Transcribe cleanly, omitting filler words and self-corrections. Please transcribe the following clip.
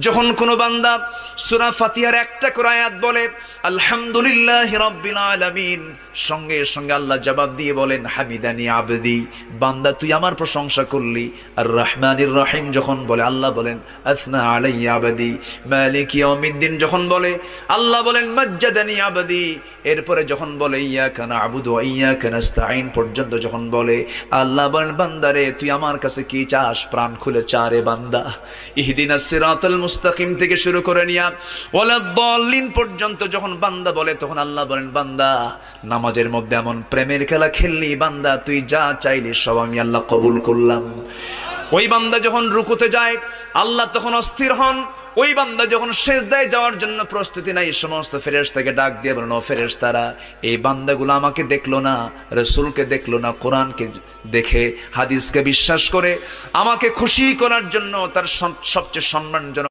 যখন কোনো বান্দা সূরা ফাতিহার একটা করে আয়াত বলে আলহামদুলিল্লাহি রাব্বিল আলামিন, সঙ্গে সঙ্গে আল্লাহ জবাব দিয়ে বলেন হামিদানি আবদি, বান্দা তুই আমার প্রশংসা করলি। আর রহমানির রহিম যখন বলে আল্লাহ বলেন আসনা আলাইয়া আবদি। মালিক ইয়াউমিদ্দিন যখন বলে আল্লাহ বলেন মাজ্জাদানি আবদি। এরপরে যখন বলে ইয়াকা না'বুদু ওয়া ইয়াকা নাস্তাঈন পর্যন্ত যখন বলে আল্লাহ বলেন বান্দারে তুই আমার কাছে কি চাস, প্রাণ খুলে চা রে বান্দা। ইহদিনাস সিরাতাল মুস্তাকিম থেকে শুরু করে নিয়া ওয়ালাদ-দাল্লিন পর্যন্ত যখন বান্দা বলে তখন আল্লাহ বলেন বান্দা নামাজের মধ্যে এমন প্রেমের খেলা খেললি বান্দা, তুই যা চাইলি সব আমি আল্লাহ কবুল করলাম। ওই বান্দা যখন রুকুতে যায় আল্লাহ তখন অস্থির হন। ওই বান্দা যখন সিজদায় যাওয়ার জন্য প্রস্তুতি নাই, সমস্ত ফেরেশতাকে ডাক দিয়ে বলেন ও ফেরেশতারা, এই বান্দাগুলো আমাকে দেখলো না, রাসূলকে দেখলো না, কোরআনকে দেখে হাদিসকে বিশ্বাস করে আমাকে খুশি করার জন্য তার সবচেয়ে সম্মানজনক